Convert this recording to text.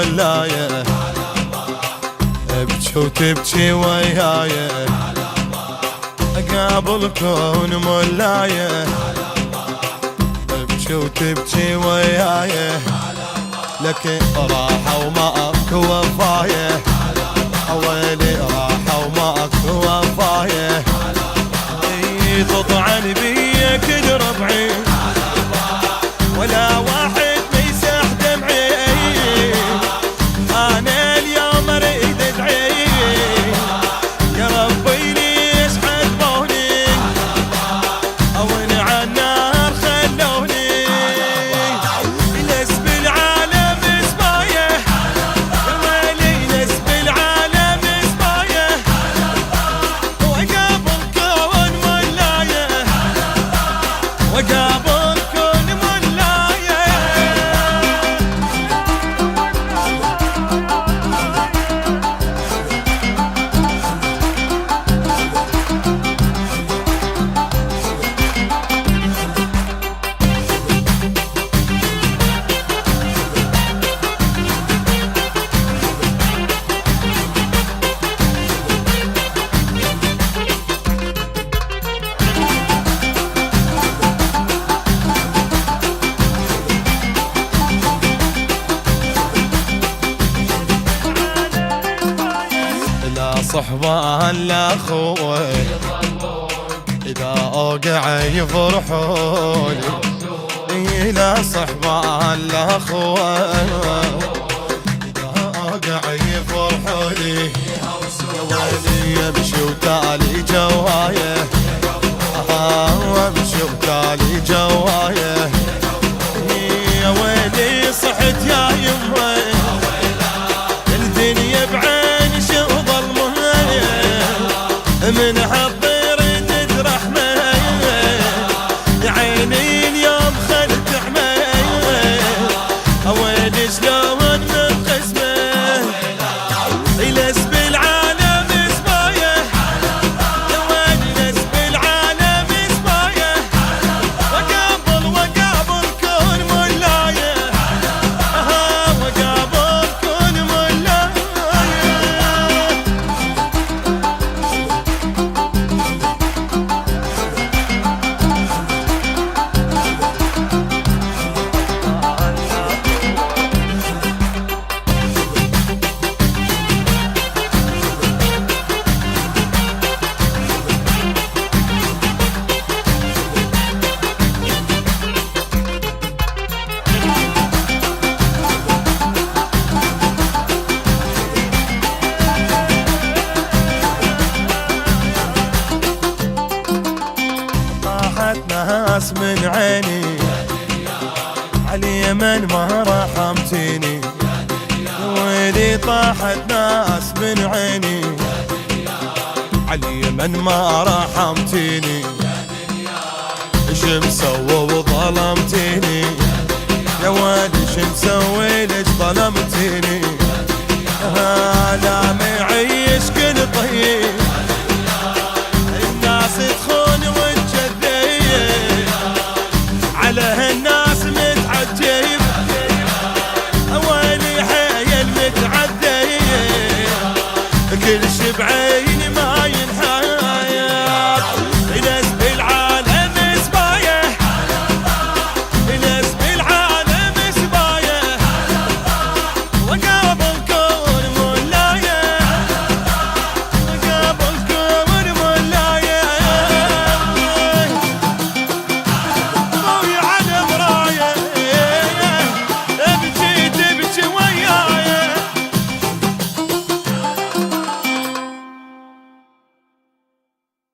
مولاية، ابكي وتبكي وياي قابل كون مولاية، ابكي وتبكي وياي لك راحة وماك وفاية، ويلي راحة وماك وفاية، تطعن بيك ربعي ولا واحد ميسح دمعي، انا اليوم اريد ادعي يا ربي ليش حبوني او عالنار خلوني، لس بالعالم سبايه يا ويلي، لس بالعالم سبايه وقابل كون مولايه، وقابل كون مولايه. صحبان لا خوي إذا أوقع يفرحوني، لا صحبان لا خوي إذا أوقع يفرحوني، يا ويلي أمشي وتالي جوايه، أمشي وتالي جوايه، يا ويلي صحت يا يمي الدنيا بعين شو من حطير تدرحمه، يا عيني اليوم خلت حميه، ويلي شلون من قسمه، يلس بالعالم سبايه يا ويلي، يلس بالعالم سبايه وقابل كون مولايه، وقابل كون مولايه. ناس من عيني عاليمن ما رحمتيني، ويلي طاحت ناس من عيني عاليمن ما رحمتيني، شمسوى وظلمتيني يا ويلي، شمسوي ليش ظلمتيني، لا معيش كل طيب الناس تخون وتكذب، على هالناس متعجب ويلي حيل متعذب، كل شي بعيد